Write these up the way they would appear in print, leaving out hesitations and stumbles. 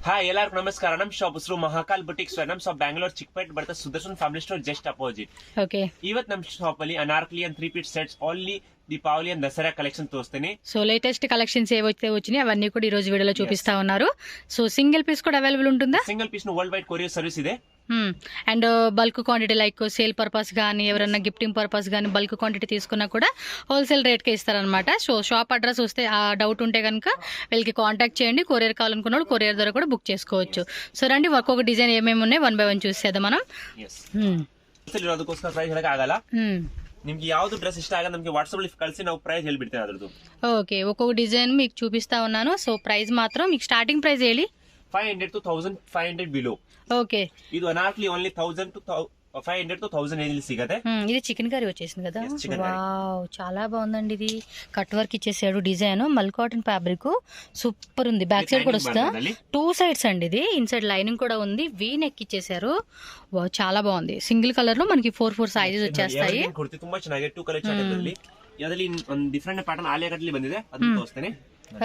Hi ಎಲ್ಲರಿಗೂ ನಮಸ್ಕಾರ. ನಮ್ಮ ಶಾಪ್ ಹೆಸರು ಮಹಾಕಾಲ್ ಬುಟಿಕ್ಸ್. ನಮ್ಮ ಶಾಪ್ ಬ್ಯಾಂಗ್ಳೂರ್ ಚಿಕ್ಕಪೇಟ್ ಬರುತ್ತೆ, Sudarshan family store just opposite. Okay, ಇವತ್ತು ನಮ್ಮ ಶಾಪ್ ಅಲ್ಲಿ anarkali and 3 piece sets only Deepavali and Dasara collection తోస్తేనే. సో లేటెస్ట్ కలెక్షన్స్ ఏవైతే వచ్చినాయి అవన్నీ కూడా ఈ రోజు వీడియోలో చూపిస్తా ఉన్నారు. సో సింగిల్ పీస్ కూడా అవైలబుల్ ఉంటుందా? సింగిల్ పీస్ ను వరల్డ్ వైడ్ కొరియర్ సర్వీస్ ಇದೆ. And bulk quantity like sale purpose కానీ ఎవరైనా గిఫ్టింగ్ పర్పస్ కానీ బల్క్ క్వాంటిటీ తీసుకున్నా కూడా హోల్సేల్ రేట్కే ఇస్తారనమాట. సో షాప్ అడ్రస్ వస్తే ఆ డౌట్ ఉంటే కనుక వీళ్ళకి కాంటాక్ట్ చేయండి. కొరియర్ కావాలనుకున్న వాళ్ళు కొరియర్ ద్వారా కూడా బుక్ చేసుకోవచ్చు. సో రండి ఒక్కొక్క డిజైన్ ఏమేమి ఉన్నాయి 1 by 1 చూసేద్దాం మనం. ಅದಕ್ಕೋಸ್ಕರ ಪ್ರೈಸ್ ಹೇಳಕ್ ಆಗಲ್ಲ. ನಿಮ್ಗೆ ಯಾವ್ದು ಡ್ರೆಸ್ ಇಷ್ಟ ಆಗ ನಮ್ಗೆ ವಾಟ್ಸಾಪ್ ಅಲ್ಲಿ ಕಳಿಸಿ ನಾವು ಪ್ರೈಸ್ ಹೇಳ್ಬಿಡ್ತೇವೆ ಅದ್ರದ್ದು. ఓకే, ఒక్కొక్క డిజైన్ మీకు చూపిస్తా ఉన్నాను. సో ప్రైస్ మాత్రం మీకు స్టార్టింగ్ ప్రైస్ ಹೇಳಿ. 500 to 1500 బిలో. ఓకే, ಇದು anarkali only 1000 to 500 to 1000 range సిగతే. ఇది చికెన్ కర్రీ వచ్చేసింది కదా. వావ్, చాలా బాగుందండి. ఇది కట్ వర్క్ ఇచ్చేసాడు డిజైన్, మల్ కాటన్ ఫ్యాబ్రిక్ సూపర్ ఉంది. బ్యాక్ సైడ్ కూడా వస్తా 2 సైడ్స్ అండి. ఇది ఇన్సైడ్ లైనింగ్ కూడా ఉంది. వీ నెక్ ఇచ్చేసారు. వావ్, చాలా బాగుంది. సింగిల్ కలర్ లో మనకి 4 సైజెస్ వచ్చేస్తాయి. ತುಂಬಾ ಚೆನ್ನಾಗಿದೆ. 2 ಕಲರ್ ಚಾರ್ಟ್ ಅಲ್ಲಿ ಅದರಲ್ಲಿ ಒಂದು ಡಿಫರೆಂಟ್ ಪ್ಯಾಟರ್ನ್ ಆಲಿಯಾ ಕಟ್ ಅಲ್ಲಿ ಬಂದಿದೆ, ಅದನ್ನ ತೋರಿಸ್ತೇನೆ.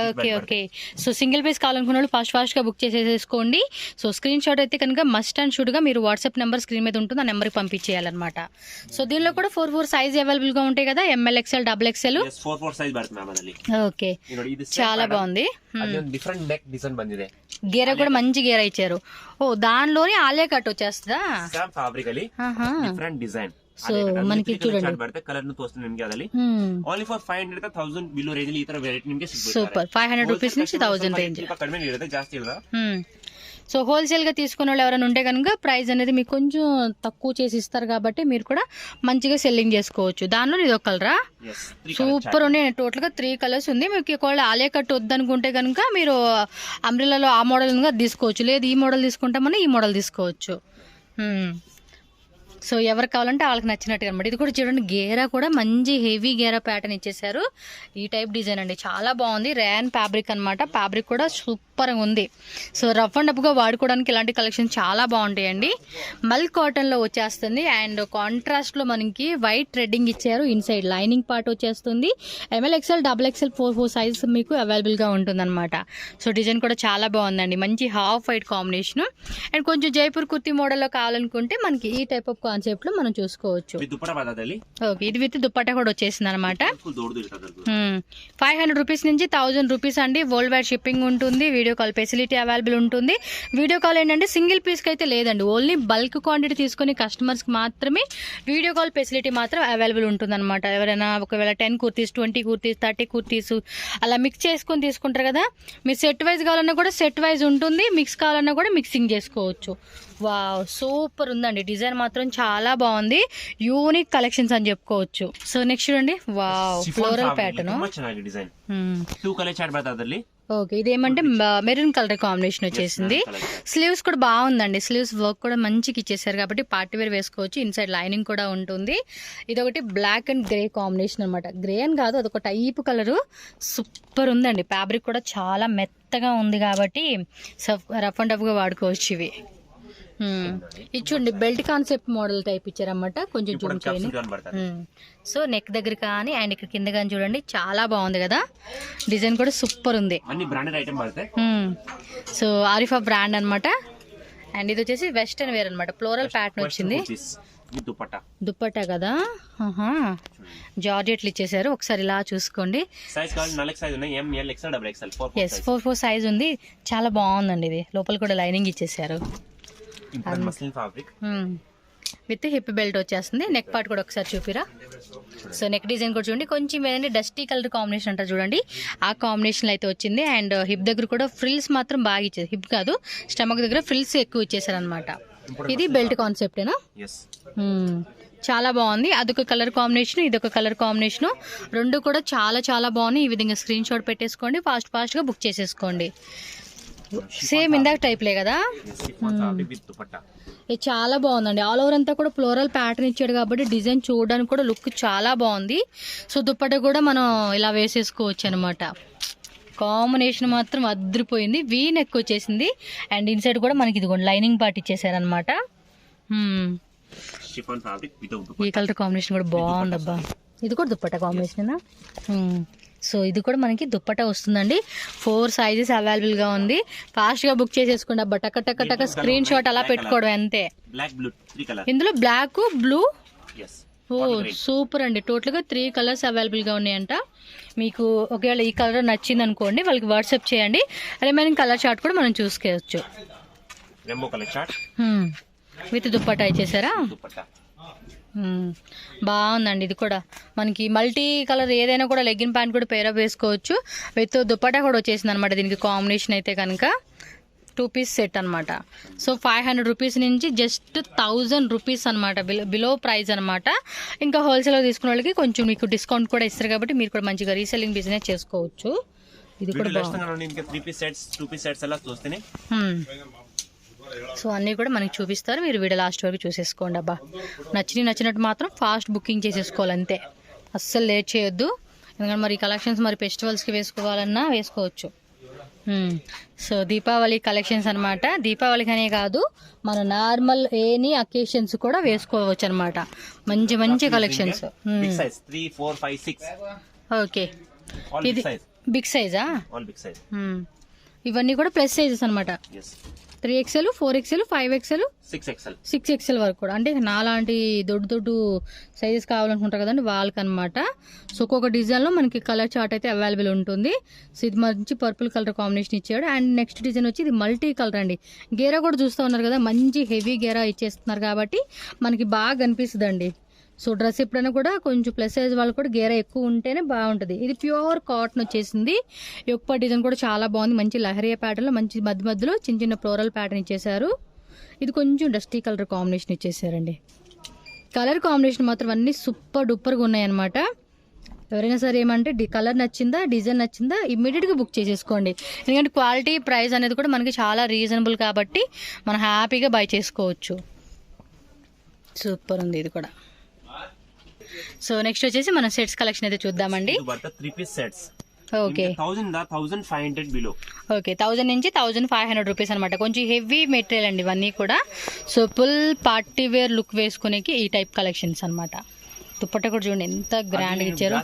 Okay okay, so single piece కావాలనుకున్న వాళ్ళు ఫాస్ట్ గా బుక్ చేసేసుకోండి. సో స్క్రీన్ షాట్ అయితే కనుక మస్ట్ అండ్ షుడ్ గా మీరు వాట్సాప్ నెంబర్ స్క్రీన్ మీద ఉంటుంది, ఆ నెంబర్ కి పంపించేయాలన్నమాట. సో దీనిలో కూడా 4 సైజ్ అవైలబుల్ గా ఉంటాయి కదా. ML XL XXL 4 సైజ్ బರುತ್ತೆ మ్యామ్ ಅದರಲ್ಲಿ. ఓకే, చాలా బాగుంది. డిఫరెంట్ నెక్ డిజైన్ ಬಂದಿದೆ. గేర కూడా మంచి గేర ఇచ్చారు. ఓ, దానిలోనే ఆలియా కట్ వచ్చేస్తుందా? సేమ్ ఫ్యాబ్రిక్ ಅಲ್ಲಿ డిఫరెంట్ డిజైన్. సో మనకి చూడండి కలర్ ను తోస్తుంది నిಮಗೆ ಅದರಲ್ಲಿ. Only for 500 to 1000 below range ఈ ತರ ವೆರೈಟಿ ನಿಮಗೆ ಸಿಗುತ್ತೆ. సూపర్. 500 రూపీస్ నుంచి 1000 రేంజ్. కಡಿಮೆ ಇರುತ್ತೆ, ಜಾಸ್ತಿ ಇಲ್ಲ. సో హోల్సేల్ గా తీసుకున్న వాళ్ళు ఎవరైనా ఉంటే కనుక ప్రైస్ అనేది మీకు కొంచెం తక్కువ చేసి ఇస్తారు కాబట్టి మీరు కూడా మంచిగా సెల్లింగ్ చేసుకోవచ్చు. దానిలో ఇది ఒక కలరా? సూపర్ ఉన్నాయి. టోటల్ గా 3 కలర్స్ ఉంది. మీకు ఒకవేళ ఆలియా కట్ వద్దనుకుంటే కనుక మీరు అంబ్రెల్లాలో ఆ మోడల్ తీసుకోవచ్చు, లేదు ఈ మోడల్ తీసుకుంటామని ఈ మోడల్ తీసుకోవచ్చు. సో ఎవరు కావాలంటే వాళ్ళకి నచ్చినట్టుగా అనమాట. ఇది కూడా చూడండి, గేరా కూడా మంచి హెవీ గేరా ప్యాటర్న్ ఇచ్చేసారు. ఈ టైప్ డిజైన్ అండి, చాలా బాగుంది. ర్యాన్ ఫ్యాబ్రిక్ అనమాట. ఫ్యాబ్రిక్ కూడా సూపర్గా ఉంది. సో రఫ్ అండ్ అప్గా వాడుకోవడానికి ఇలాంటి కలెక్షన్ చాలా బాగుంటాయండి. మల్ కాటన్లో వచ్చేస్తుంది. అండ్ కాంట్రాస్ట్లో మనకి వైట్ థ్రెడ్డింగ్ ఇచ్చారు. ఇన్సైడ్ లైనింగ్ పార్ట్ వచ్చేస్తుంది. ML XL XXL 4 సైజెస్ మీకు అవైలబుల్గా ఉంటుందన్నమాట. సో డిజైన్ కూడా చాలా బాగుందండి. మంచి హాఫ్ వైట్ కాంబినేషన్. అండ్ కొంచెం జైపూర్ కుర్తీ మోడల్లో కావాలనుకుంటే మనకి ఈ టైప్ ఆఫ్ కాన్సెప్ట్ లో మనం చూసుకోవచ్చు. ఓకే, ఇది విత్ దుప్పట్టా కూడా వచ్చేసింది అనమాట. 500 రూపీస్ నుంచి 1000 రూపీస్ అండి. వరల్డ్ వైడ్ షిప్పింగ్ ఉంటుంది. వీడియో కాల్ ఫెసిలిటీ అవైలబుల్ ఉంటుంది. వీడియో కాల్ ఏంటంటే సింగిల్ పీస్ కి అయితే లేదండి, ఓన్లీ బల్క్ క్వాంటిటీ తీసుకుని కస్టమర్స్ కి మాత్రమే వీడియో కాల్ ఫెసిలిటీ మాత్రం అవైలబుల్ ఉంటుంది అనమాట. ఎవరైనా ఒకవేళ 10 కుర్తీస్ 20 కుర్తీస్ 30 కుర్తీస్ అలా మిక్స్ చేసుకుని తీసుకుంటారు కదా. మీరు సెట్ వైజ్ కావాలన్నా కూడా సెట్ వైజ్ ఉంటుంది, మిక్స్ కావాలన్నా కూడా మిక్సింగ్ చేసుకోవచ్చు. వావ్, సూపర్ ఉందండి. డిజైన్ మాత్రం చాలా బాగుంది. యూనిక్ కలెక్షన్స్ అని చెప్పుకోవచ్చు. సో నెక్స్ట్ చూడండి, వావ్, ఫ్లోరల్ ప్యాటర్న్. ఓకే, ఇదేమంటే మెరూన్ కలర్ కాంబినేషన్ వచ్చేసింది. స్లీవ్స్ కూడా బాగుందండి. స్లీవ్స్ వర్క్ కూడా మంచిగా ఇచ్చేసారు కాబట్టి పార్టీ వేర్ వేసుకోవచ్చు. ఇన్సైడ్ లైనింగ్ కూడా ఉంటుంది. ఇదొకటి బ్లాక్ అండ్ గ్రే కాంబినేషన్ అనమాట. గ్రే అని కాదు, అదొక టైప్ కలరు. సూపర్ ఉందండి. ఫ్యాబ్రిక్ కూడా చాలా మెత్తగా ఉంది కాబట్టి రఫ్ అండ్ టఫ్ గా వాడుకోవచ్చు ఇవి. ఇది చూడండి, బెల్ట్ కాన్సెప్ట్ మోడల్ టైప్ ఇచ్చారన్నమాట. కొంచెం జూమ్ చేయండి. సో నెక్ దగ్గర కానీ అండ్ ఇక్కడ కింద కానీ చూడండి, చాలా బాగుంది కదా. డిజైన్ కూడా సూపర్ ఉంది. సో ఆరిఫా బ్రాండ్ అనమాట. అండ్ ఇది వచ్చేసి వెస్టర్న్ వేర్ అనమాట. ఫ్లోరల్ ప్యాటర్న్ వచ్చింది. దుప్పట్టా కదా, జార్జెట్లు ఇచ్చేసారు. ఒకసారి ఇలా చూసుకోండి. 4 సైజ్ ఉంది. చాలా బాగుందండి. ఇది లోపల కూడా లైనింగ్ ఇచ్చేసారు. విత్ హిప్ బెల్ట్ వచ్చేస్తుంది. నెక్ పార్ట్ కూడా ఒకసారి చూపిరా. సో నెక్ డిజైన్ కూడా చూడండి, కొంచెం ఏదంటే డస్టీ కలర్ కాంబినేషన్ అంటారు చూడండి, ఆ కాంబినేషన్ అయితే వచ్చింది. అండ్ హిప్ దగ్గర కూడా ఫ్రిల్స్ మాత్రం బాగా ఇచ్చేది. హిప్ కాదు, స్టమక్ దగ్గర ఫ్రిల్స్ ఎక్కువ ఇచ్చేసారు అనమాట. ఇది బెల్ట్ కాన్సెప్టేనా? చాలా బాగుంది. అదొక కలర్ కాంబినేషన్, ఇదొక కలర్ కాంబినేషన్. రెండు కూడా చాలా చాలా బాగున్నాయి. ఈ విధంగా స్క్రీన్ షాట్ పెట్టేసుకోండి, ఫాస్ట్ గా బుక్ చేసేసుకోండి. సేమ్ ఇందాక టైప్లే కదా. ఇది చాలా బాగుందండి. ఆల్ ఓవర్ అంతా కూడా ఫ్లోరల్ ప్యాటర్న్ ఇచ్చాడు కాబట్టి డిజైన్ చూడడానికి కూడా లుక్ చాలా బాగుంది. సో దుప్పట్టా కూడా మనం ఇలా వేసేసుకోవచ్చు అనమాట. కాంబినేషన్ మాత్రం అదిరిపోయింది. వీ నెక్ వచ్చేసింది. అండ్ ఇన్సైడ్ కూడా మనకి ఇది లైనింగ్ పార్ట్ ఇచ్చేసారనమాట. ఈ కలర్ కాంబినేషన్ కూడా బాగుంది అబ్బా. ఇది కూడా దుప్పట్టా కాంబినేషన్. సో ఇది కూడా మనకి దుప్పట వస్తుందండి. 4 సైజెస్ అవైలబుల్ గా ఉంది. ఫాస్ట్ గా బుక్ చేసేసుకోండి అబ్బా, టక టక టక స్క్రీన్ షాట్ అలా పెట్టుకోవడం అంతే. బ్లాక్ బ్లూ 3 కలర్, ఇందులో బ్లాక్ బ్లూ, yes ఓ సూపర్ అండి. టోటల్ గా 3 కలర్స్ అవైలబుల్ గా ఉన్నాయంట. మీకు ఒకవేళ ఈ కలర్ నచ్చింది అనుకోండి వాళ్ళకి వాట్సాప్ చేయండి. రిమైనింగ్ కలర్ చార్ట్ కూడా మనం చూసుకోవచ్చు. Rainbow colour chart with dupatta ఇచ్చేసారా. దుపట్టా బాగుందండి. ఇది కూడా మనకి మల్టీ కలర్ ఏదైనా కూడా లెగ్గిన్ ప్యాంట్ కూడా పేరప్ వేసుకోవచ్చు. విత్ దుప్పటా కూడా వచ్చేసింది అనమాట. దీనికి కాంబినేషన్ అయితే కనుక 2 పీస్ సెట్ అనమాట. సో 500 రూపీస్ నుంచి జస్ట్ 1000 రూపీస్ అనమాట, బిలో ప్రైస్ అనమాట. ఇంకా హోల్సేల్ తీసుకున్న వాళ్ళకి కొంచెం మీకు డిస్కౌంట్ కూడా ఇస్తారు కాబట్టి మీరు కూడా మంచిగా రీసెల్లింగ్ బిజినెస్ చేసుకోవచ్చు. ఇది కూడా బాగుంది. 3 పీస్ సెట్స్ 2 పీస్ సెట్స్ అలా చూస్తేనే సో అన్నీ కూడా మనకి చూపిస్తారు. మీరు వీడియో లాస్ట్ వరకు చూసేసుకోండి అబ్బా. నచ్చినట్టు మాత్రం ఫాస్ట్ బుకింగ్ చేసేసుకోవాలి అంతే, అస్సలు లేట్ చేయొద్దు. ఎందుకంటే మరి కలెక్షన్స్ మరి ఫెస్టివల్స్కి వేసుకోవాలన్నా వేసుకోవచ్చు. సో దీపావళి కలెక్షన్స్ అనమాట. దీపావళికి అనే కాదు, మన నార్మల్ ఎనీ అకేషన్స్ కూడా వేసుకోవచ్చు అనమాట. మంచి collections. Big size 3 4 5 6 okay. All ఇది బిగ్ సైజ్, బిగ్ సైజా? All big size. ఇవన్నీ కూడా ప్లస్ సైజెస్ అనమాట. yes 3XL 4XL 5XL 6XL 6XL వరకు కూడా. అంటే నాలాంటి దొడ్డు సైజెస్ కావాలనుకుంటారు కదండి వాళ్ళకి అనమాట. సో ఒక్కొక్క డిజైన్లో మనకి కలర్ చార్ట్ అయితే అవైలబుల్ ఉంటుంది. సో ఇది మంచి పర్పుల్ కలర్ కాంబినేషన్ ఇచ్చాడు. అండ్ నెక్స్ట్ డిజైన్ వచ్చి ఇది మల్టీ కలర్ అండి. గేరా కూడా చూస్తూ ఉన్నారు కదా, మంచి హెవీ గేరా ఇచ్చేస్తున్నారు కాబట్టి మనకి బాగా కనిపిస్తుంది అండి. సో డ్రెస్ ఎప్పుడైనా కూడా కొంచెం ప్లస్ సైజ్ వాళ్ళు కూడా గేరా ఎక్కువ ఉంటేనే బాగుంటుంది. ఇది ప్యూర్ కాటన్ వచ్చేసింది. యొక్క డిజైన్ కూడా చాలా బాగుంది. మంచి లహరియా ప్యాటర్న్లో మంచి మధ్యలో చిన్న ఫ్లోరల్ ప్యాటర్న్ ఇచ్చేసారు. ఇది కొంచెం డస్టీ కలర్ కాంబినేషన్ ఇచ్చేసారండి. కలర్ కాంబినేషన్ మాత్రం అన్నీ సూపర్ డూపర్గా ఉన్నాయన్నమాట. ఎవరైనా సరే ఏమంటే కలర్ నచ్చిందా, డిజైన్ నచ్చిందా, ఇమ్మీడియట్గా బుక్ చేసేసుకోండి. ఎందుకంటే క్వాలిటీ ప్రైస్ అనేది కూడా మనకి చాలా రీజనబుల్ కాబట్టి మనం హ్యాపీగా బై చేసుకోవచ్చు. సూపర్ ఉంది ఇది కూడా. సో నెక్స్ట్ వచ్చేసి మనం సెట్స్ కలెక్షన్ అయితే చూద్దామండి. 3 piece sets okay 1500 below. Okay 1000 నుంచి 1500 రూపీస్ అనమాట. కొంచెం హెవీ మెటీరియల్ అండి ఇవన్నీ కూడా. So full party wear look వేసుకునేకి ఈ టైప్ కలెక్షన్స్ అనమాట. దుప్పట్ట కూడా చూడండి ఎంత గ్రాండ్ ఇచ్చారు.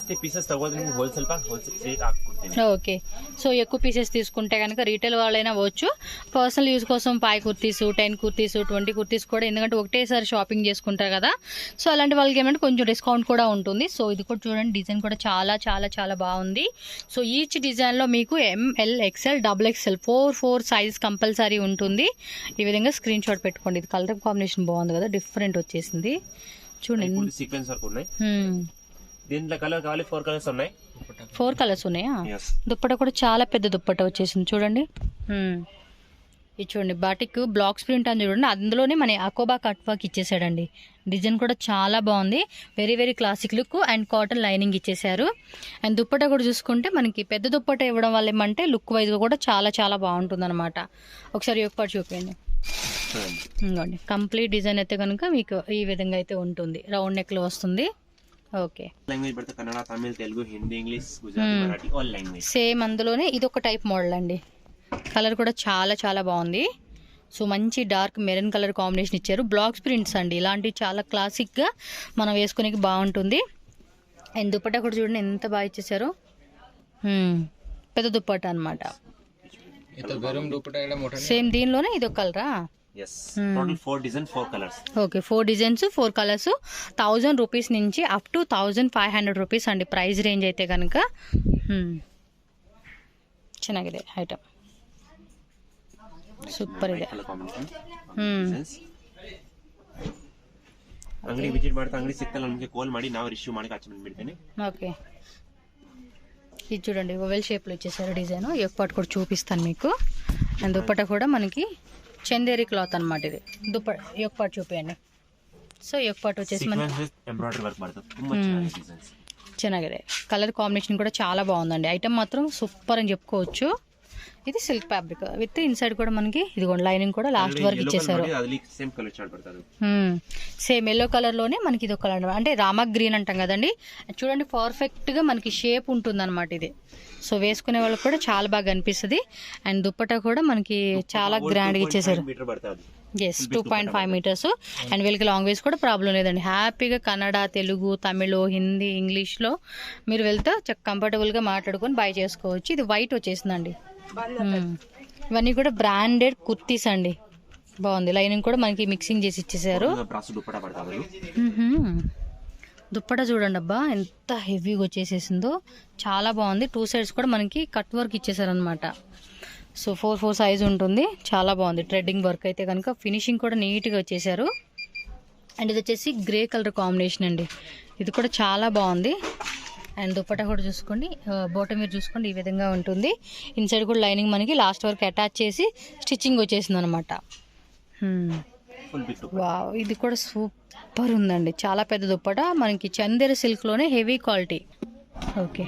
ఓకే. సో ఎక్కువ పీసెస్ తీసుకుంటే కనుక రీటైల్ వాళ్ళైనా అవ్వచ్చు. పర్సనల్ యూజ్ కోసం 5 కుర్తీస్ 10 కుర్తీస్ 20 కుర్తీస్ కూడా, ఎందుకంటే ఒకటేసారి షాపింగ్ చేసుకుంటారు కదా. సో అలాంటి వాళ్ళకి ఏమంటే కొంచెం డిస్కౌంట్ కూడా ఉంటుంది. సో ఇది కూడా చూడండి, డిజైన్ కూడా చాలా చాలా చాలా బాగుంది. సో ఈచ్ డిజైన్లో మీకు ML XL XXL 4 size compulsory ఉంటుంది. ఈ విధంగా స్క్రీన్ షాట్ పెట్టుకోండి. ఇది కలర్ కాంబినేషన్ బాగుంది కదా, డిఫరెంట్ వచ్చేసింది చూడండి. సీక్వెన్స్ వర్క్ ఉన్నాయి. దీంట్లో కలర్ కావాలి 4 కలర్స్ ఉన్నాయి. 4 కలర్స్ ఉన్నాయా? దుప్పట కూడా చాలా పెద్ద దుప్పట వచ్చేసింది చూడండి. ఇది చూడండి, బాటిక్ బ్లాక్స్ ప్రింట్ అని చూడండి. అందులోనే మన అకోబా కట్ వర్క్ ఇచ్చేసాడండి. డిజైన్ కూడా చాలా బాగుంది. Very very classic look and cotton lining ఇచ్చేసారు. అండ్ దుప్పట కూడా చూసుకుంటే మనకి పెద్ద దుప్పట ఇవ్వడం వల్ల ఏమంటే లుక్ వైజ్గా కూడా చాలా చాలా బాగుంటుంది అనమాట. ఒకసారి ఒక పాటు చూపించండి. ఇంకోండి కంప్లీట్ డిజైన్ అయితే కనుక మీకు ఈ విధంగా అయితే ఉంటుంది. రౌండ్ నెక్ లో వస్తుంది. ఓకే. లాంగ్వేజ్ పడితే Kannada, Tamil, Telugu, Hindi, English, Gujarati, Marathi all language. Same అందులోనే ఇది ఒక టైప్ మోడల్ అండి. కలర్ కూడా చాలా చాలా బాగుంది. సో మంచి డార్క్ మెరూన్ కలర్ కాంబినేషన్ ఇచ్చారు. బ్లాక్స్ ప్రింట్స్ అండి, ఇలాంటివి చాలా క్లాసిక్గా మనం వేసుకునేకి బాగుంటుంది. అండ్ దుప్పట్టా కూడా చూడండి ఎంత బాగా ఇచ్చేసారు. పెద్ద దుప్పట్టా అనమాట. సేమ్ దీనిలోనే ఇది ఒక కలరా? yes total 4 designs 4 colors. Okay 4 designs 4 colours 1000 rupees నుంచి అప్ టు 1500 రూపీస్ అండి ప్రైస్ రేంజ్ అయితే కనుక. ಚೆನ್ನಾಗಿದೆ ಐಟಮ್, ಸೂಪರ್ ಇದೆ. ಅಂಗಡಿ ವಿಸಿಟ್ ಮಾಡ್ತಾ ಅಂಗಡಿ ಸಿಕ್ತಲ್ಲ ನಮಗೆ ಕಾಲ್ ಮಾಡಿ ನಾವು ರಿಸೀವ್ ಮಾಡಿ ಹಚ್ಚಿ ಬಂದ್ಬಿಡ್ತೀನಿ. ఓకే. ఇది చూడండి ఓవెల్ షేప్లో ఇచ్చేసారు డిజైన్. ఎక్పాట్ కూడా చూపిస్తాను మీకు. అండ్ దుప్పట కూడా మనకి చందేరి క్లాత్ అనమాట. ఇది దుప్పట ఎక్పాట్ చూపించండి. సో ఎక్పాట్ వచ్చేసి మనకి ఎంబ్రాయిడరీ వర్క్ పడుతుంది. ತುಂಬಾ ಚೆನ್ನಾಗಿದೆ డిజైన్స్. ಚೆನ್ನಾಗಿದೆ. కలర్ కాంబినేషన్ కూడా చాలా బాగుందండి. ఐటమ్ మాత్రం సూపర్ అని చెప్పుకోవచ్చు. ఇది సిల్క్ ఫ్యాబ్రిక్ విత్ ఇన్సైడ్ కూడా మనకి ఇదిగోండి లైనింగ్ కూడా లాస్ట్ వరకు ఇచ్చేసారు. సేమ్ ఎల్లో కలర్ లోనే మనకి ఇది ఒక కలర్ అంటే రామా గ్రీన్ అంటాం కదండి. చూడండి పర్ఫెక్ట్ గా మనకి షేప్ ఉంటుంది అనమాట ఇది. సో వేసుకునే వాళ్ళకి కూడా చాలా బాగా అనిపిస్తుంది. అండ్ దుప్పటా కూడా మనకి చాలా గ్రాండ్ గా ఇచ్చేసారు. Yes 2.5 metres. అండ్ వీళ్ళకి లాంగ్వేజ్ కూడా ప్రాబ్లం లేదండి. హ్యాపీగా కన్నడ, తెలుగు, తమిళ్, హిందీ, ఇంగ్లీష్లో మీరు వెళ్తే కంఫర్టబుల్గా మాట్లాడుకొని బై చేసుకోవచ్చు. ఇది వైట్ వచ్చేసిందండి. ఇవన్నీ కూడా బ్రాండెడ్ కుర్తీస్ అండి. బాగుంది. లైనింగ్ కూడా మనకి మిక్సింగ్ చేసి ఇచ్చేసారు. దుప్పటా చూడండి అబ్బా ఎంత హెవీగా వచ్చేసేసిందో, చాలా బాగుంది. 2 సైడ్స్ కూడా మనకి కట్ వర్క్ ఇచ్చేసారు అనమాట. సో 4 సైజ్ ఉంటుంది. చాలా బాగుంది. థ్రెడ్డింగ్ వర్క్ అయితే కనుక ఫినిషింగ్ కూడా నీట్గా వచ్చేసారు. అండ్ ఇది వచ్చేసి గ్రే కలర్ కాంబినేషన్ అండి. ఇది కూడా చాలా బాగుంది. అండ్ దుప్పటా కూడా చూసుకోండి, బోటం మీరు చూసుకోండి ఈ విధంగా ఉంటుంది. ఇన్సైడ్ కూడా లైనింగ్ మనకి లాస్ట్ వరకు అటాచ్ చేసి స్టిచ్చింగ్ వచ్చేసింది అనమాట. వావ్, ఇది కూడా సూపర్ ఉందండి. చాలా పెద్ద దుప్పటా మనకి చందేరి సిల్క్ లోనే heavy quality. Okay,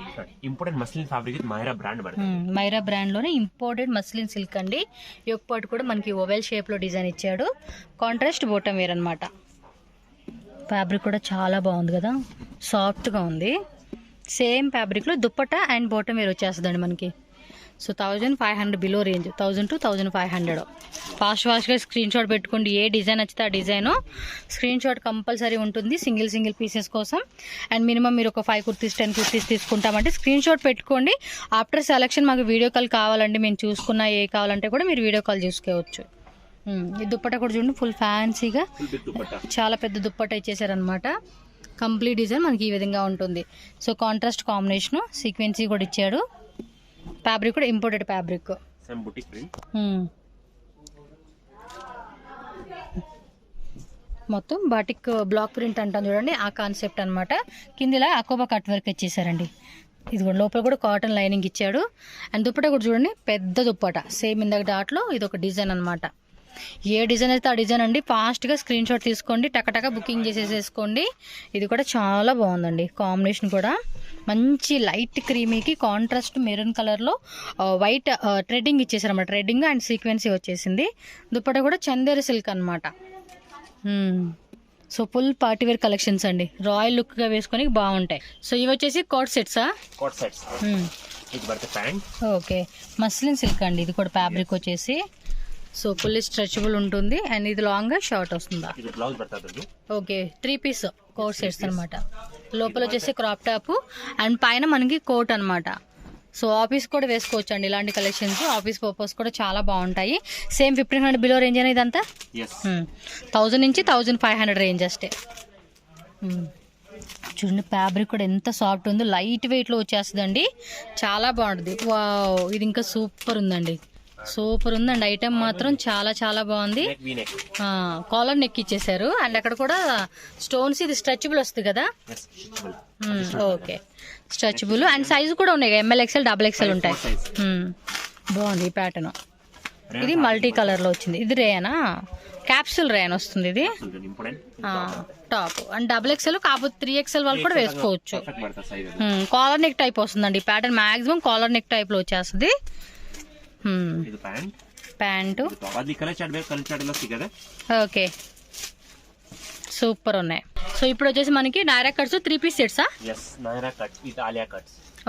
imported muslin fabric Myra brand Myra brand లోనే ఇంపోర్టెడ్ మస్లిన్ సిల్క్ అండి. యోక్ పార్ట్ కూడా మనకి ఓవెల్ షేప్ లో డిజైన్ ఇచ్చాడు. కాంట్రాస్ట్ బోటం వేర్ అనమాట. ఫ్యాబ్రిక్ కూడా చాలా బాగుంది కదా, సాఫ్ట్ గా ఉంది. సేమ్ ఫ్యాబ్రిక్ లో దుప్పటా అండ్ బోటం వేర్ వచ్చేస్తుందండి మనకి. So 1500 below range, 1000 to 1500. ఫాస్ట్గా స్క్రీన్ షాట్ పెట్టుకోండి. ఏ డిజైన్ నచ్చితే ఆ డిజైన్ స్క్రీన్ షాట్ కంపల్సరీ ఉంటుంది సింగిల్ పీసెస్ కోసం. అండ్ మినిమం మీరు ఒక 5 కుర్తీస్ 10 కుర్తీస్ తీసుకుంటామంటే స్క్రీన్ షాట్ పెట్టుకోండి. ఆఫ్టర్ సెలెక్షన్ మాకు వీడియో కాల్ కావాలండి, మేము చూసుకున్నా ఏ కావాలంటే కూడా మీరు వీడియో కాల్ చూసుకోవచ్చు. ఈ దుప్పటా కూడా చూడండి, ఫుల్ ఫ్యాన్సీగా చాలా పెద్ద దుప్పటా ఇచ్చేసారనమాట. కంప్లీట్ డిజైన్ మనకి ఈ విధంగా ఉంటుంది. సో కాంట్రాస్ట్ కాంబినేషన్, సీక్వెన్సీ కూడా ఇచ్చాడు. ఫ్యాబ్రిక్ కూడా ఇంపోర్టెడ్ ఫ్యాబ్రిక్. మొత్తం బాటిక్ బ్లాక్ ప్రింట్ అంటాం చూడండి, ఆ కాన్సెప్ట్ అనమాట. కిందిలా అకోబా కట్ వర్క్ ఇచ్చేసారండి. ఇది కూడా లోపల కూడా కాటన్ లైనింగ్ ఇచ్చాడు. అండ్ దుప్పటా కూడా చూడండి, పెద్ద దుప్పటా సేమ్ ఇందాక డాట్లో ఇది ఒక డిజైన్ అనమాట. ఏ డిజైన్ అయితే ఆ డిజైన్ అండి. ఫాస్ట్గా స్క్రీన్ షాట్ తీసుకోండి, టకటక బుకింగ్ చేసేసేసుకోండి. ఇది కూడా చాలా బాగుందండి. కాంబినేషన్ కూడా మంచి లైట్ క్రీమీకి కాంట్రాస్ట్ మెరూన్ కలర్లో వైట్ థ్రెడ్డింగ్ ఇచ్చేసారు అన్నమాట. థ్రెడ్డింగ్ అండ్ సీక్వెన్సీ వచ్చేసింది. దుప్పటా కూడా చందేరి సిల్క్ అనమాట. సో ఫుల్ పార్టీవేర్ కలెక్షన్స్ అండి, రాయల్ లుక్గా వేసుకొని బాగుంటాయి. సో ఇవి వచ్చేసి కోట్ సెట్సా? ఓకే, మస్లిన్ సిల్క్ అండి. ఇది కూడా ఫ్యాబ్రిక్ వచ్చేసి సో ఫుల్లీ స్ట్రెచబుల్ ఉంటుంది. అండ్ ఇది లాంగ్ గా షార్ట్ వస్తుందా? ఓకే, 3 పీస్ కోట్ సెట్స్ అనమాట. లోపల వచ్చేసి క్రాప్ టాప్ అండ్ పైన మనకి కోట్ అనమాట. సో ఆఫీస్ కూడా వేసుకోవచ్చు అండి ఇలాంటి కలెక్షన్స్. ఆఫీస్ పర్పస్ కూడా చాలా బాగుంటాయి. సేమ్ 1500 బిలో రేంజ్ అనేది ఇదంతా 1000 నుంచి 1500 రేంజ్ అష్టే. చూడండి ఫ్యాబ్రిక్ కూడా ఎంత సాఫ్ట్ ఉందో, లైట్ వెయిట్ లో వచ్చేస్తుందండి. చాలా బాగుంటుంది. వావ్, ఇది ఇంకా సూపర్ ఉందండి. సూపర్ ఉందండి. ఐటమ్ మాత్రం చాలా చాలా బాగుంది. కాలర్ నెక్ ఇచ్చేసారు. అండ్ అక్కడ కూడా స్టోన్స్, ఇది స్ట్రెచబుల్ వస్తుంది కదా. ఓకే, స్ట్రెచబుల్ అండ్ సైజు కూడా ఉన్నాయి, ML XL XXL ఉంటాయి. బాగుంది ఈ ప్యాటర్న్. ఇది మల్టీ కలర్ లో వచ్చింది. ఇది రేయనా, క్యాప్సూల్ రేయన్ వస్తుంది ఇది టాప్. అండ్ XXL కాకపోతే 3XL వాళ్ళు కూడా వేసుకోవచ్చు. కాలర్ నెక్ టైప్ వస్తుందండి ఈ pattern. Maximum collar neck type లో వచ్చేస్తుంది. ప్యాంటు ఓకే, సూపర్ ఉన్నాయి. సో ఇప్పుడు వచ్చేసి మనకి నైరా కట్స్ 3 పీస్ సెట్సా?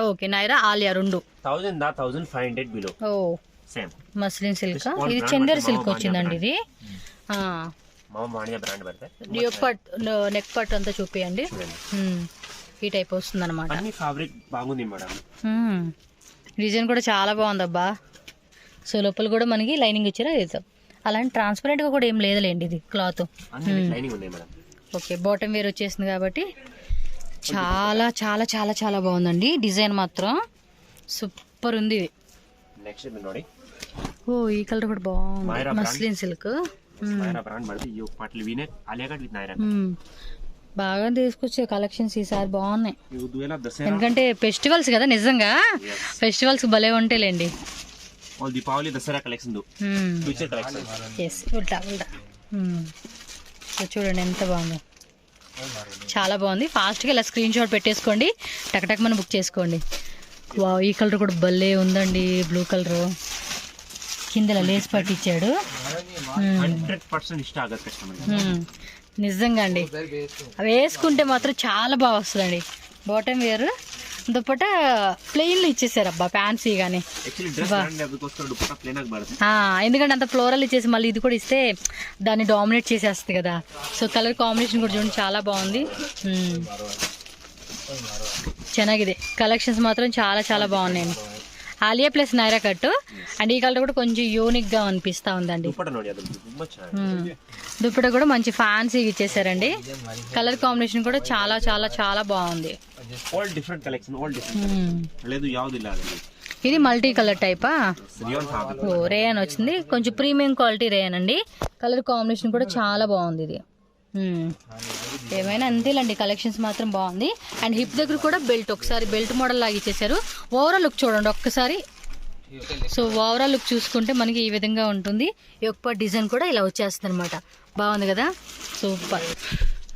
ఓకే, నైరా ఆలియా రెండు 1500 బిలో. ఓ మస్లిన్ సిల్క్, ఇది చందేరి సిల్క్ వచ్చిందండి. ఇది నెక్ పట్ అంతా చూపియండి. ఈ టైప్ వస్తుంది అనమాట. డిజైన్ కూడా చాలా బాగుందబ్బా. సో లోపల కూడా మనకి లైనింగ్ ఇచ్చారా? అలాంటి ట్రాన్స్పరెంట్ గా కూడా ఏం లేదులేండి ఇది క్లాత్. ఓకే, బాటమ్ వేర్ వచ్చేసింది కాబట్టి చాలా చాలా చాలా చాలా బాగుందండి. డిజైన్ మాత్రం సూపర్ ఉంది ఇది. ఓ ఈ కలర్ కూడా బాగుంది, మస్లిన్ సిల్క్. బాగా తీసుకొచ్చే కలెక్షన్స్ ఈసారి బాగున్నాయి. ఎందుకంటే ఫెస్టివల్స్ కదా, నిజంగా ఫెస్టివల్స్ భలే ఉంటాయిలేండి. Deepavali Dasara collection future collection. Yes, ఉల్టా చూడండి ఎంత బాగుందో, చాలా బాగుంది. ఫాస్ట్గా ఇలా స్క్రీన్ షాట్ పెట్టేసుకోండి, టక్ మనం బుక్ చేసుకోండి. వావ్, ఈ కలర్ కూడా భలే ఉందండి, బ్లూ కలర్. కింద లేస్ పట్టించాడు. నిజంగా అండి, అవి వేసుకుంటే మాత్రం చాలా బాగా వస్తుందండి. బాటమ్ వేర్ దుప్పటా ప్లెయిన్ లో ఇచ్చేసారు అబ్బా, ఫ్యాన్సీ గానీ. ఎందుకంటే అంత ఫ్లోరల్ ఇచ్చేసి మళ్ళీ ఇది కూడా ఇస్తే దాన్ని డామినేట్ చేసేస్తుంది కదా. సో కలర్ కాంబినేషన్ కూడా చూడండి చాలా బాగుంది. ಚೆನ್ನಾಗಿದೆ. కలెక్షన్స్ మాత్రం చాలా చాలా బాగున్నాయండి. Alia plus Naira cut and ఈ కలర్ కూడా కొంచెం యూనిక్ గా అనిపిస్తా ఉందండి. దుప్పట కూడా మంచి ఫ్యాన్సీగా ఇచ్చేసారండి. కలర్ కాంబినేషన్ కూడా చాలా చాలా చాలా బాగుంది. ఇది మల్టీ కలర్ టైపా, రేయన్ వచ్చింది, కొంచెం ప్రీమియం క్వాలిటీ రేయన్ అండి. కలర్ కాంబినేషన్ కూడా చాలా బాగుంది. ఇది ఏమైనా అంతేలండి, కలెక్షన్స్ మాత్రం బాగుంది. అండ్ హిప్ దగ్గర కూడా బెల్ట్, ఒకసారి బెల్ట్ మోడల్ లాగా ఇచ్చేసారు. ఓవరాల్ లుక్ చూడండి ఒక్కసారి. సో ఓవరాల్ లుక్ చూసుకుంటే మనకి ఈ విధంగా ఉంటుంది. ఈ ఒక్క డిజైన్ కూడా ఇలా వచ్చేస్తుంది అనమాట. బాగుంది కదా, super.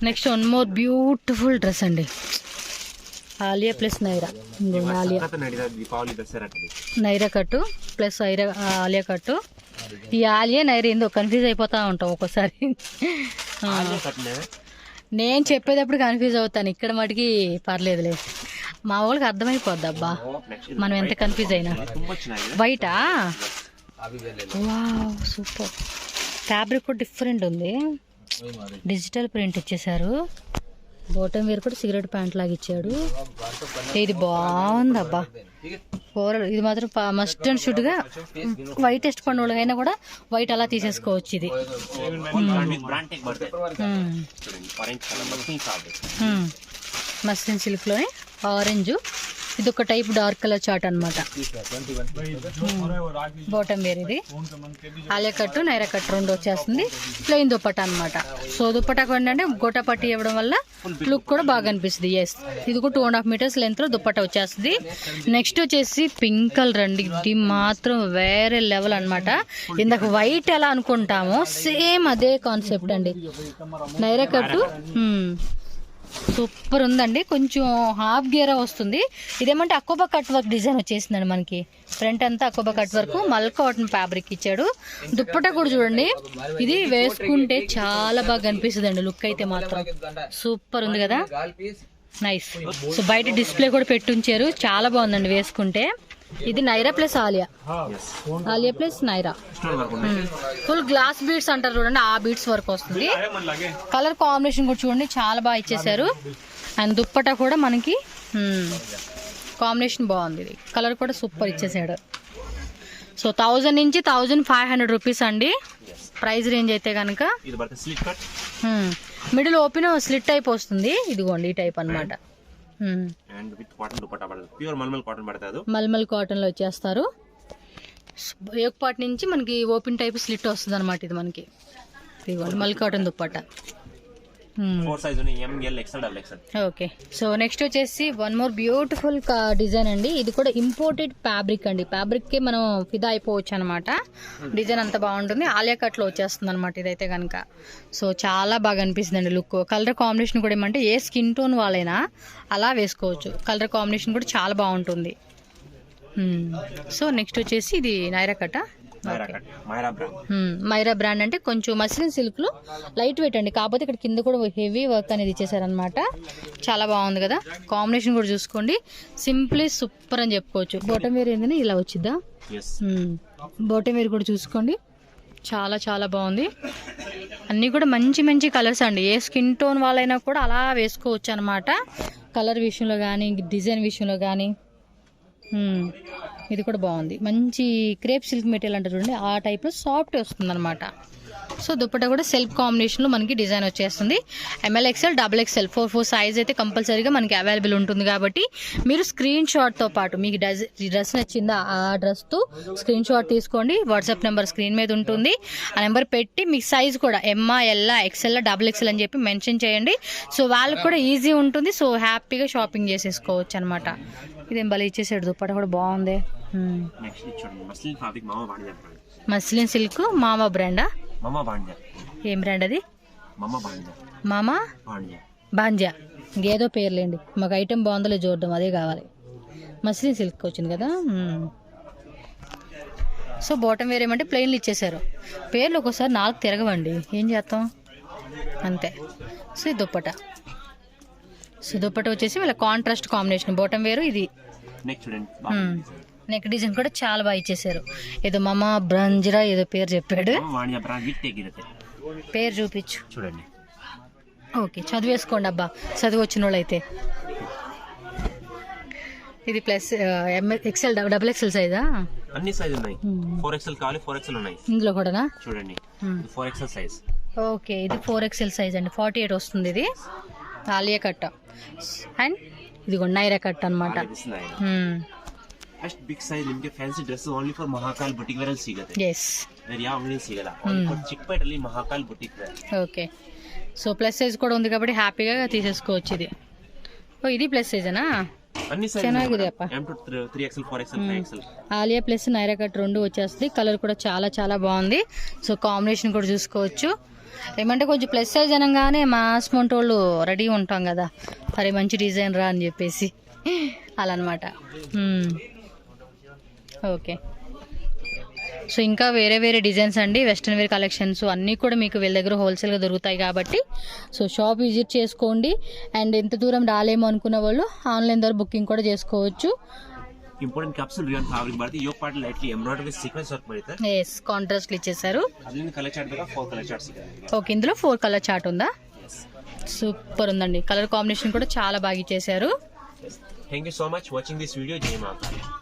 Next one more beautiful dress అండి, ఆలియా ప్లస్ నైరా. నైరా కట్టు ప్లస్ ఆలియా కట్టు. ఈ ఆలియా నైరా ఏందో కన్ఫ్యూజ్ అయిపోతా ఉంటాం ఒక్కోసారి. నేను చెప్పేటప్పుడు కన్ఫ్యూజ్ అవుతాను, ఇక్కడ మటుకి పర్లేదులే, మా వాళ్ళకి అర్థమైపోద్ది అబ్బా మనం ఎంత కన్ఫ్యూజ్ అయినా. వైటా, వావ్ సూపర్. ఫ్యాబ్రిక్ కూడా డిఫరెంట్ ఉంది, డిజిటల్ ప్రింట్ ఇచ్చేసారు. బాటమ్ వేర్ కూడా సిగరెట్ ప్యాంట్ లాగా ఇచ్చాడు. ఇది బాగుంది అబ్బా. ఓవరాల్ ఇది మాత్రం మస్ట్ అండ్ షుడ్ గా వైట్ ఇష్టపడిన వాళ్ళకైనా కూడా వైట్ అలా తీసేసుకోవచ్చు. ఇది మస్లిన్ సిల్క్ లోనే ఆరెంజ్. ఇది ఒక టైప్ డార్క్ కలర్ చాట్ అనమాట. బాటమ్ వేర్ ఇది ఆలియా కట్టు నైరా కట్టు రెండు వచ్చేస్తుంది. ప్లెయిన్ దుప్పటా అనమాట. సో దుప్పటా ఏంటంటే గోటా పట్టి ఇవ్వడం వల్ల లుక్ కూడా బాగా అనిపిస్తుంది. ఎస్, ఇది కూడా 2.5 meters లెంత్ లో దుప్పటా వచ్చేస్తుంది. నెక్స్ట్ వచ్చేసి పింక్ కలర్ అండి, ఇది మాత్రం వేరే లెవెల్ అనమాట. ఇందాక వైట్ ఎలా అనుకుంటామో సేమ్ అదే కాన్సెప్ట్ అండి. నైరా కట్టు సూపర్ ఉందండి. కొంచెం హాఫ్ గేరా వస్తుంది. ఇదేమంటే అకోబా కట్ వర్క్ డిజైన్ వచ్చేసిందండి మనకి. ఫ్రంట్ అంతా అకోబా కట్ వర్క్, మల్ కాటన్ ఫ్యాబ్రిక్ ఇచ్చాడు. దుప్పటా కూడా చూడండి, ఇది వేసుకుంటే చాలా బాగా అనిపిస్తుంది అండి. లుక్ అయితే మాత్రం సూపర్ ఉంది కదా, నైస్. సో బయట డిస్ప్లే కూడా పెట్టుంచారు, చాలా బాగుందండి వేసుకుంటే. ఇది Naira plus Alia, Alia plus Naira. Full glass beads అంటారు చూడండి, ఆ బీడ్స్ వర్క్ వస్తుంది. కలర్ కాంబినేషన్ కూడా చూడండి చాలా బాగా ఇచ్చేసారు. అండ్ దుప్పటా కూడా మనకి కాంబినేషన్ బాగుంది. ఇది కలర్ కూడా సూపర్ ఇచ్చేసాడు. సో 1000 నుంచి 1500 రూపీస్ అండి ప్రైస్ రేంజ్ అయితే కనుక. మిడిల్ ఓపెన్ స్లిట్ టైప్ వస్తుంది, ఇదిగోండి ఈ టైప్ అనమాట. మల్మల్ కాటన్ లో వచ్చేస్తారు. ఒక పార్ట్ నుంచి మనకి ఓపెన్ టైప్ స్లిట్ వస్తుంది అనమాట. ఇది మనకి మల్ cotton dupatta. Okay, so next వచ్చేసి వన్ మోర్ బ్యూటిఫుల్ డిజైన్ అండి. ఇది కూడా ఇంపోర్టెడ్ ఫ్యాబ్రిక్ అండి. ఫ్యాబ్రిక్ కి మనం ఫిదా అయిపోవచ్చు అనమాట. డిజైన్ అంత బాగుంటుంది. ఆలియా కట్ లో వచ్చేస్తుంది అనమాట ఇదైతే కనుక. సో చాలా బాగా అనిపిస్తుంది అండి లుక్. కలర్ కాంబినేషన్ కూడా ఏమంటే ఏ స్కిన్ టోన్ వాళ్ళైనా అలా వేసుకోవచ్చు. కలర్ కాంబినేషన్ కూడా చాలా బాగుంటుంది. సో నెక్స్ట్ వచ్చేసి ఇది నైరా కట్, మైరా బ్రాండ్ అంటే కొంచెం మస్లిన్ సిల్క్ లో లైట్ వెయిట్ అండి. కాకపోతే ఇక్కడ కింద కూడా హెవీ వర్క్ అనేది ఇచ్చేసారనమాట. చాలా బాగుంది కదా, కాంబినేషన్ కూడా చూసుకోండి. సింప్లీ సూపర్ అని చెప్పుకోవచ్చు. బాటమ్ వేర్ ఏంటంటే ఇలా వచ్చిద్దా, బాటమ్ వేర్ కూడా చూసుకోండి, చాలా చాలా బాగుంది. అన్నీ కూడా మంచి మంచి కలర్స్ అండి. ఏ స్కిన్ టోన్ వాళ్ళైనా కూడా అలా వేసుకోవచ్చు అనమాట. కలర్ విషయంలో కానీ డిజైన్ విషయంలో కానీ. ఇది కూడా బాగుంది, మంచి క్రేప్ సిల్క్ మెటీరియల్ అంటే చూడండి ఆ టైప్లో సాఫ్ట్ వస్తుంది అనమాట. సో దుప్పటా కూడా సెల్ఫ్ కాంబినేషన్లో మనకి డిజైన్ వచ్చేస్తుంది. ML XL XXL 4 సైజ్ అయితే కంపల్సరీగా మనకి అవైలబుల్ ఉంటుంది. కాబట్టి మీరు స్క్రీన్ షాట్తో పాటు మీకు డ్రెస్ నచ్చిందా ఆ డ్రెస్తో స్క్రీన్ షాట్ తీసుకోండి. వాట్సాప్ నెంబర్ స్క్రీన్ మీద ఉంటుంది. ఆ నెంబర్ పెట్టి మీ సైజ్ కూడా MA LA XL XXL అని చెప్పి మెన్షన్ చేయండి. సో వాళ్ళకి కూడా ఈజీ ఉంటుంది. సో హ్యాపీగా షాపింగ్ చేసేసుకోవచ్చు అనమాట. ఇదేం భలే ఇచ్చేసాడు, దుప్పటా కూడా బాగుంది. మస్లిన్ సిల్క్ మామా బ్రాండా, ఏం బ్రాండ్ అది? మామా బాంజా, ఇంకేదో పేర్లేండి. మాకు ఐటెం బాగుందో చూడడం అదే కావాలి. మస్లిన్ సిల్క్ వచ్చింది కదా. సో బాటమ్ వేర్ ఏమంటే ప్లెయిన్లు ఇచ్చేసారు. పేర్లు ఒక్కోసారి 4 తిరగవండి, ఏం చేస్తాం అంతే. సో ఇది దుప్పటా సో దుపట్టా వచ్చేసి వీళ్ళ కాంట్రాస్ట్ కాంబినేషన్, బాటమ్ వేరు, ఇది నెక్ చూడండి నెక్ డిజైన్ కూడా చాలా బాగా ఇచ్చేసారు. ఏదో మామ బ్రంజరా ఏదో పేరు చెప్పాడు, ವಾಣಿಯ ಬ್ರಾಂಡ್ ಗಿರುತ್ತೆ పేరు చూపించు. చూడండి. ఓకే చదివేసుకోండి అబ్బా, చదివి వచ్చిన వాళ్ళు అయితే. ఇది ప్లస్ ఎక్సెల్ డబుల్ ఎక్సెల్ సైజా? అన్ని సైజ్ ఉన్నాయి. 4XL కావాలి, 4XL ఉన్నాయి ఇందులో కూడానా? చూడండి 4XL సైజ్. ఓకే ఇది 4XL సైజ్ అండి, 48 వస్తుంది. ఇది ఆలియా కట్ట అండ్ ఇది నైరా కట్ అనమాట. ಅಷ್ಟು ಬಿಗ್ ಸೈಜ್ ನಿಮಗೆ fancy dress only for Mahakal boutique wear ಅಲ್ಲಿ ಸಿಗುತ್ತೆ. ಎಸ್, ಬೇರೆ ಯಾವ ಅಂಗಡಿ ಸಿಗಲ್ಲ. ಚಿಕ್ಕಪೇಟೆಯಲ್ಲಿ Mahakal boutique wear. Okay so plus size కూడా ఉంది కాబట్టి హ్యాపీగా తీసేసుకోవచ్చు. ఇది ఓ ఇది ప్లస్ సైజేనా? అన్ని సైజ్ ಚೆನ್ನಾಗಿದೆ ಅಪ್ಪ. M to 3XL 4XL 5XL. Alia plus Naira cut రెండు వచ్చేస్తుంది. కలర్ కూడా చాలా చాలా బాగుంది. సో కాంబినేషన్ కూడా చూసుకోవచ్చు. ఏమంటే కొంచెం ప్లస్ సైజ్ అనగానే మాస్ మొంటోళ్ళు రెడీ ఉంటాం కదా, అరే మంచి డిజైన్ రా అని చెప్పేసి, అలా అనమాట. ఓకే సో ఇంకా వేరే వేరే డిజైన్స్ అండి, వెస్ట్రన్ వేర్ కలెక్షన్స్ అన్నీ కూడా మీకు వీళ్ళ దగ్గర హోల్సేల్గా దొరుకుతాయి కాబట్టి సో షాప్ విజిట్ చేసుకోండి. అండ్ ఎంత దూరం రాలేమో అనుకున్న వాళ్ళు ఆన్లైన్ ద్వారా బుకింగ్ కూడా చేసుకోవచ్చు. ಇಂಪಾರ್ಟೆಂಟ್ ಕ್ಯಾಪ್ಸೂಲ್ ರಿಯಾನ್ ಫ್ಯಾಬ್ರಿಕ್ ಬರುತ್ತೆ. Yoke part lightly embroidery sequence work ಬರುತ್ತೆ. ఎస్ కాంట్రాస్ట్ ఇచ్చేసారు. ಅದರಿಂದ ಕಲರ್ ಚಾರ್ಟ್ ಬೇಕಾ 4 ಕಲರ್ ಚಾರ್ಟ್ ಸಿಗುತ್ತೆ. ఓకే ఇందులో 4 కలర్ చార్ట్ ఉందా? సూపర్ ఉందండి, కలర్ కాంబినేషన్ కూడా చాలా బాగా ఇచ్చేసారు. Thank you so much watching this video. Jai Mata.